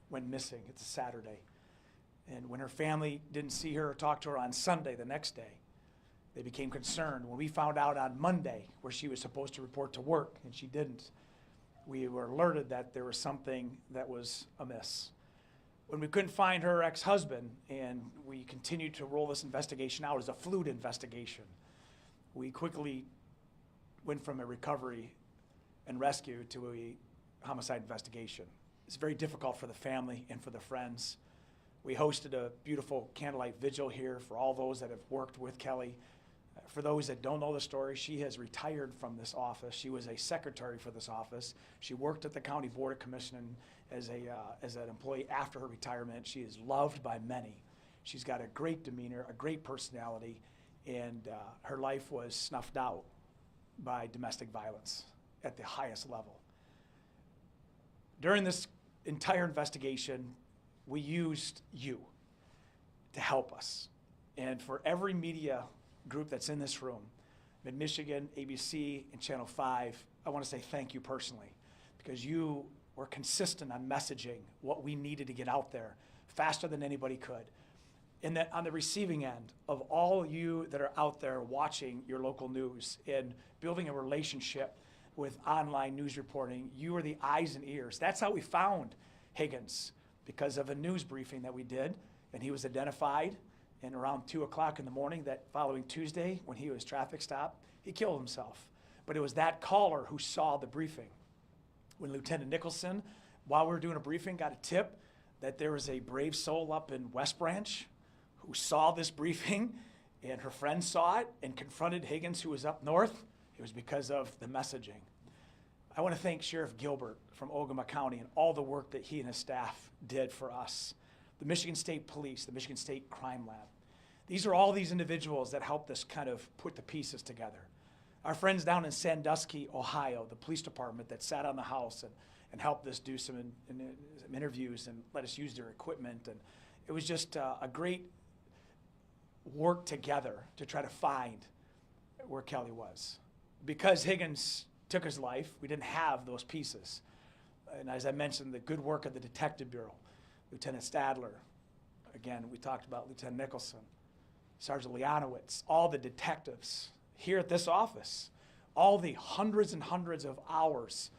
went missing. It's a Saturday. And when her family didn't see her or talk to her on Sunday, the next day, they became concerned. When we found out on Monday where she was supposed to report to work and she didn't, we were alerted that there was something that was amiss. When we couldn't find her ex-husband and we continued to roll this investigation out as a fluid investigation, we quickly went from a recovery and rescue to a homicide investigation. It's very difficult for the family and for the friends. We hosted a beautiful candlelight vigil here for all those that have worked with Kelly. For those that don't know the story, she has retired from this office. She was a secretary for this office. She worked at the County Board of Commissioning as an employee after her retirement. She is loved by many. She's got a great demeanor, a great personality, and her life was snuffed out by domestic violence at the highest level. During this entire investigation, we used you to help us. And for every media group that's in this room, Mid-Michigan, ABC, and Channel 5, I want to say thank you personally, because you were consistent on messaging what we needed to get out there faster than anybody could. And that on the receiving end of all you that are out there watching your local news and building a relationship with online news reporting, you were the eyes and ears. That's how we found Higgins, because of a news briefing that we did, and he was identified. And around 2 o'clock in the morning that following Tuesday, when he was traffic stopped, he killed himself. But it was that caller who saw the briefing. When Lieutenant Nicholson, while we were doing a briefing, got a tip that there was a brave soul up in West Branch who saw this briefing, and her friend saw it and confronted Higgins, who was up north, it was because of the messaging. I want to thank Sheriff Gilbert from Ogama County and all the work that he and his staff did for us. The Michigan State Police, the Michigan State Crime Lab. These are all these individuals that helped us kind of put the pieces together. Our friends down in Sandusky, Ohio, the police department that sat on the house and helped us do some interviews and let us use their equipment. And it was just a great work together to try to find where Kelly was. Because Higgins took his life, we didn't have those pieces. And as I mentioned, the good work of the Detective Bureau, Lieutenant Stadler, again, we talked about Lieutenant Nicholson, Sergeant Leonowitz, all the detectives here at this office, all the hundreds and hundreds of hours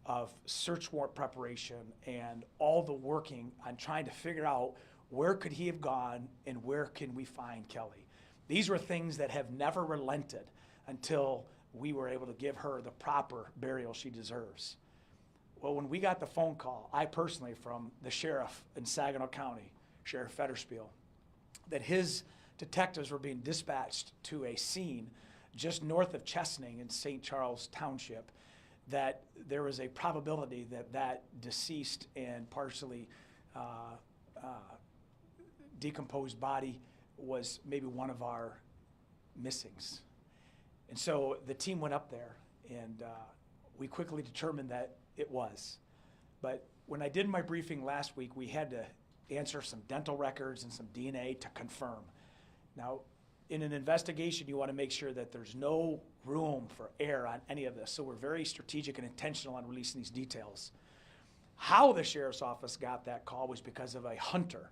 of search warrant preparation and all the working on trying to figure out where could he have gone and where can we find Kelly. These were things that have never relented until we were able to give her the proper burial she deserves. Well, when we got the phone call, I personally, from the sheriff in Saginaw County, Sheriff Fetterspiel, that his detectives were being dispatched to a scene just north of Chesaning in St. Charles Township, that there was a probability that that deceased and partially decomposed body was maybe one of our missings. And so the team went up there, and we quickly determined that it was. But when I did my briefing last week, we had to answer some dental records and some DNA to confirm. Now, in an investigation, you want to make sure that there's no room for error on any of this. So we're very strategic and intentional on releasing these details. How the sheriff's office got that call was because of a hunter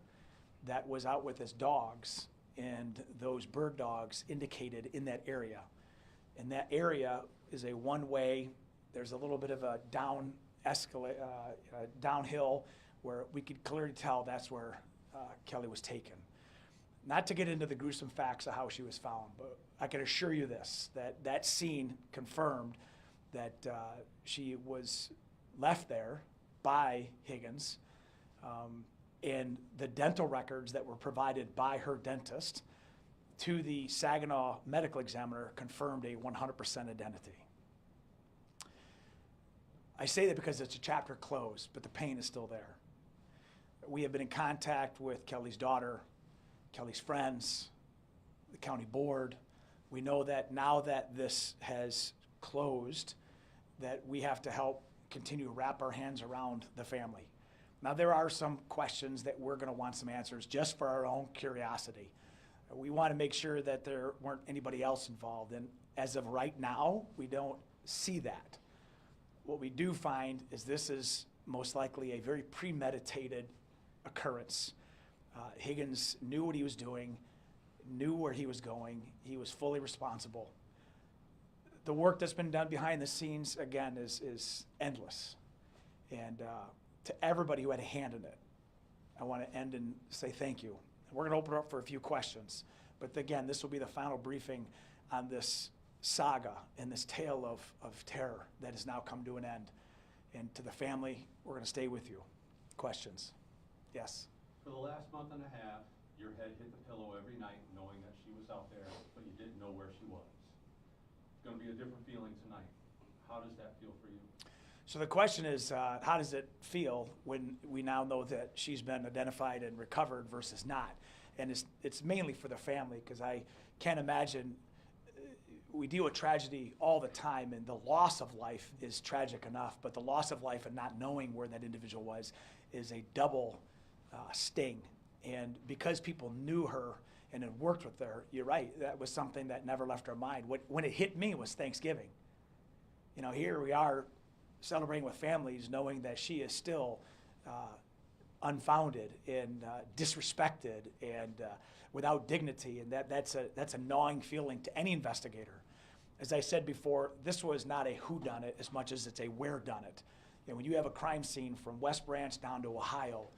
that was out with his dogs, and those bird dogs indicated in that area. And that area is a one-way. There's a little bit of a downhill where we could clearly tell that's where Kelly was taken. Not to get into the gruesome facts of how she was found, but I can assure you this, that that scene confirmed that she was left there by Higgins, and the dental records that were provided by her dentist to the Saginaw medical examiner confirmed a 100% identity. I say that because it's a chapter closed, but the pain is still there. We have been in contact with Kelly's daughter, Kelly's friends, the county board. We know that now that this has closed, that we have to help continue to wrap our hands around the family. Now, there are some questions that we're going to want some answers just for our own curiosity. We want to make sure that there weren't anybody else involved, and as of right now, we don't see that. What we do find is this is most likely a very premeditated occurrence. Higgins knew what he was doing, knew where he was going. He was fully responsible. The work that's been done behind the scenes, again, is endless. And to everybody who had a hand in it, I want to end and say thank you. We're going to open it up for a few questions. But again, this will be the final briefing on this saga and this tale of terror that has now come to an end. And to the family, we're going to stay with you. Questions? Yes? For the last month and a half, your head hit the pillow every night knowing that she was out there, but you didn't know where she was. It's going to be a different feeling tonight. How does that feel for you? So the question is, how does it feel when we now know that she's been identified and recovered versus not? And it's mainly for the family, because I can't imagine, we deal with tragedy all the time, and the loss of life is tragic enough, but the loss of life and not knowing where that individual was is a double sting. And because people knew her and had worked with her, you're right, that was something that never left our mind. When it hit me was Thanksgiving. You know, here we are celebrating with families knowing that she is still unfounded and disrespected and without dignity, and that's a gnawing feeling to any investigator. As I said before, this was not a whodunit as much as it's a wheredunit. And when you have a crime scene from West Branch down to Ohio,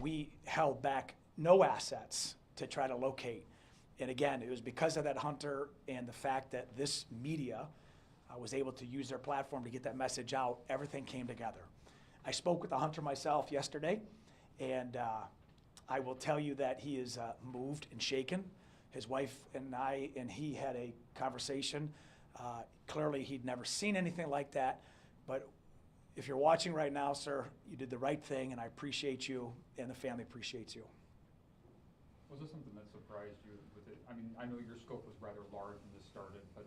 we held back no assets to try to locate. And again, it was because of that hunter and the fact that this media was able to use their platform to get that message out. Everything came together. I spoke with the hunter myself yesterday, and I will tell you that he is moved and shaken. His wife and he had a conversation. Clearly, he'd never seen anything like that. But if you're watching right now, sir, you did the right thing, and I appreciate you, and the family appreciates you. Was there something that surprised you with it? I mean, I know your scope was rather large when this started, but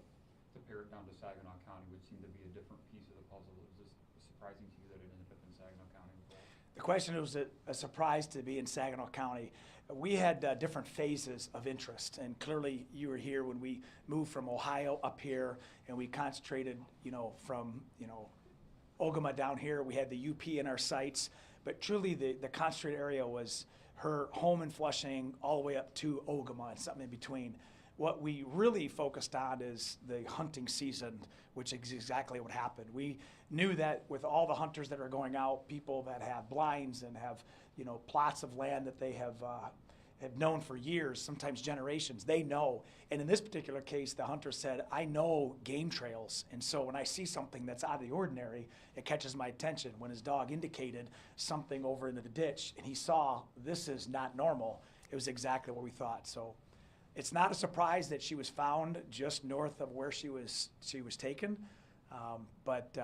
to pare it down to Saginaw County would seem to be a different piece of the puzzle. Was this surprising to you that it ended up in Saginaw County? The question was a surprise to be in Saginaw County. We had different phases of interest, and clearly you were here when we moved from Ohio up here, and we concentrated, from, Ogama down here. We had the UP in our sights, but truly the concentrated area was her home in Flushing all the way up to Ogama and something in between. What we really focused on is the hunting season, which is exactly what happened. We knew that with all the hunters that are going out, people that have blinds and have, plots of land that they have known for years, sometimes generations, they know. And in this particular case, the hunter said, I know game trails, and so when I see something that's out of the ordinary, it catches my attention. When his dog indicated something over into the ditch, and he saw this is not normal, it was exactly what we thought. So it's not a surprise that she was found just north of where she was taken, but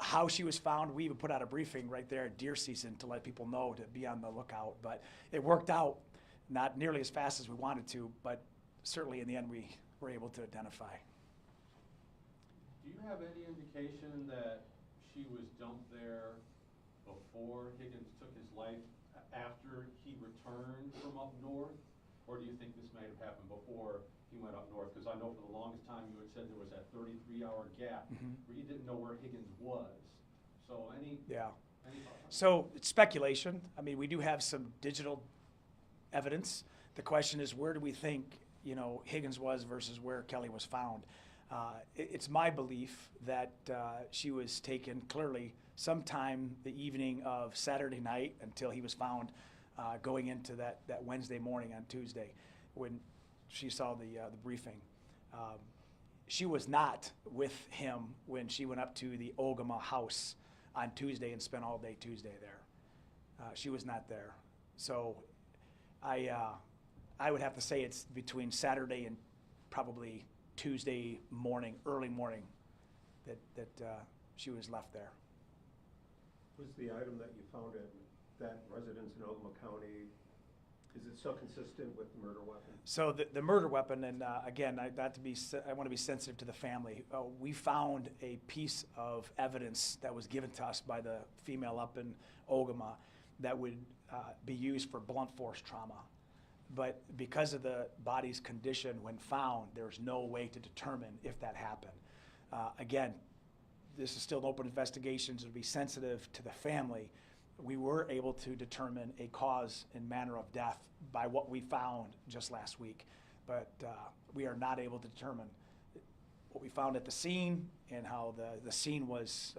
how she was found, we even put out a briefing right there at deer season to let people know to be on the lookout. But it worked out, not nearly as fast as we wanted to, but certainly in the end we were able to identify. Do you have any indication that she was dumped there before Higgins took his life, after he returned from up north? Or do you think this may have happened before he went up north? Because I know for the longest time you had said there was that 33-hour gap where you didn't know where Higgins was. So any thoughts on that? So it's speculation. I mean, we do have some digital evidence. The question is, where do we think Higgins was versus where Kelly was found? It's my belief that she was taken clearly sometime the evening of Saturday night until he was found going into that Wednesday morning on Tuesday when she saw the briefing. She was not with him when she went up to the Ogama house on Tuesday and spent all day Tuesday there. She was not there. So I would have to say it's between Saturday and probably Tuesday morning, early morning, that she was left there. Was the item that you found at that residence in Ogama County, is it still consistent with the murder weapon? So the murder weapon, and again, I want to be sensitive to the family. We found a piece of evidence that was given to us by the female up in Ogama that would be used for blunt force trauma. But because of the body's condition when found, there's no way to determine if that happened. Again, this is still an open investigation, so to be sensitive to the family. we were able to determine a cause and manner of death by what we found just last week. But we are not able to determine what we found at the scene and how the scene was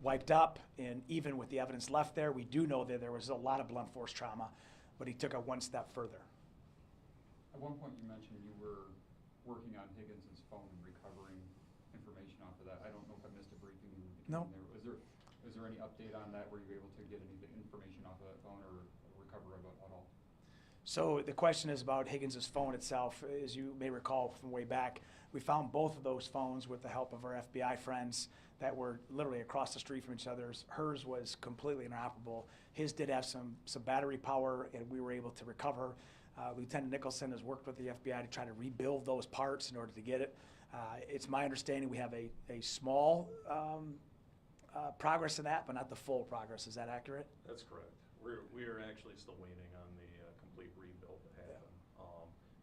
wiped up. And even with the evidence left there, we do know that there was a lot of blunt force trauma, but he took it one step further. At one point you mentioned you were working on Higginson's phone and recovering information off of that. I don't know if I missed a briefing in between No. there. Was there any update on that? Were you able to get any information off of that phone or recover it at all? So the question is about Higgins's phone itself. As you may recall from way back, we found both of those phones with the help of our FBI friends that were literally across the street from each other's. Hers was completely inoperable. His did have some battery power, and we were able to recover. Lieutenant Nicholson has worked with the FBI to try to rebuild those parts in order to get it. It's my understanding we have a small progress in that, but not the full progress. Is that accurate? That's correct. We are actually still waiting on the complete rebuild to happen.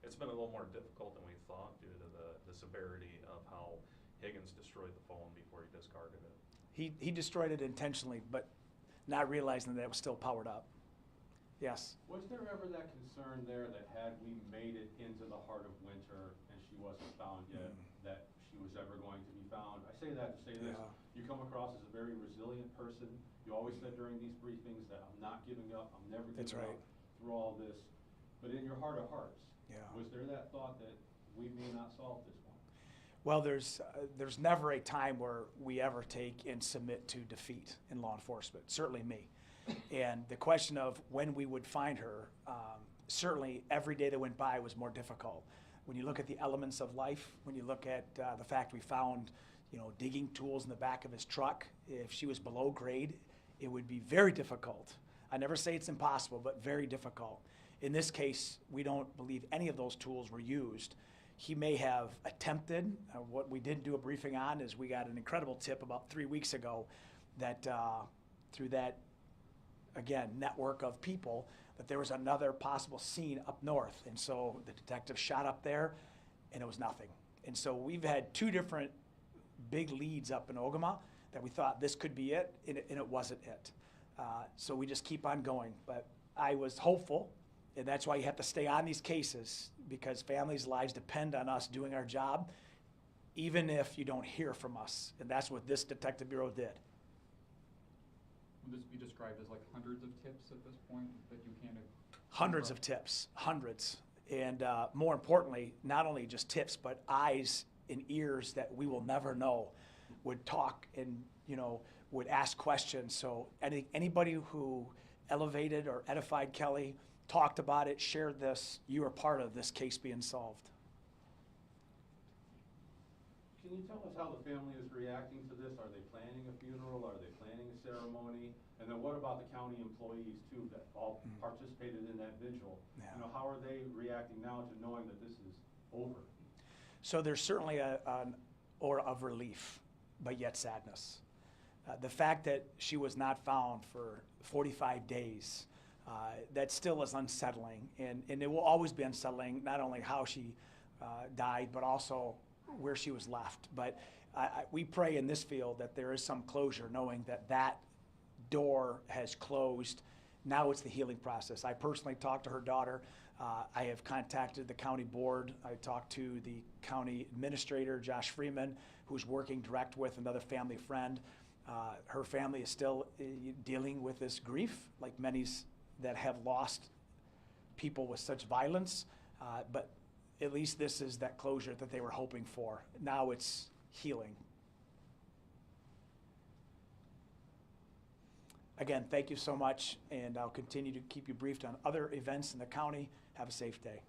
It's been a little more difficult than we thought due to the severity of how Higgins destroyed the phone before he discarded it. He destroyed it intentionally, but not realizing that it was still powered up. Yes. Was there ever that concern there that had we made it into the heart of winter and she wasn't found yet, that she was ever going to be found? I say that to say this, Yeah. you come across as a very resilient person. You always said during these briefings that I'm not giving up, I'm never That's giving right. up through all this. But in your heart of hearts, Yeah. was there that thought that we may not solve this one? Well, there's never a time where we ever take and submit to defeat in law enforcement, certainly me. And the question of when we would find her, certainly every day that went by was more difficult. When you look at the elements of life, when you look at the fact we found, digging tools in the back of his truck, if she was below grade, it would be very difficult. I never say it's impossible, but very difficult. In this case, we don't believe any of those tools were used. He may have attempted. What we did do a briefing on is we got an incredible tip about 3 weeks ago that through that, again, network of people, that there was another possible scene up north. And so the detective shot up there, and it was nothing. And so we've had 2 different big leads up in Ogama that we thought this could be it, and it wasn't it. So we just keep on going. But I was hopeful, and that's why you have to stay on these cases, because families' lives depend on us doing our job, even if you don't hear from us. And that's what this detective bureau did. Would this be described as like hundreds of tips at this point that you can't? Hundreds of tips, hundreds. And more importantly, not only just tips, but eyes and ears that we will never know would talk and, would ask questions. So anybody who elevated or edified Kelly, talked about it, shared this, you are part of this case being solved. Can you tell us how the family is reacting to this? Are they planning a funeral? Are they planning a ceremony? And then what about the county employees too that all participated in that vigil? Yeah. How are they reacting now to knowing that this is over? So there's certainly an aura of relief, but yet sadness. The fact that she was not found for 45 days, that still is unsettling. And it will always be unsettling, not only how she died, but also where she was left. But we pray in this field that there is some closure, knowing that door has closed. Now it's the healing process. I personally talked to her daughter. I have contacted the county board. I talked to the county administrator, Josh Freeman, who's working direct with another family friend. Her family is still dealing with this grief, like many that have lost people with such violence. But at least this is that closure that they were hoping for. Now it's healing. Again, thank you so much, and I'll continue to keep you briefed on other events in the county. Have a safe day.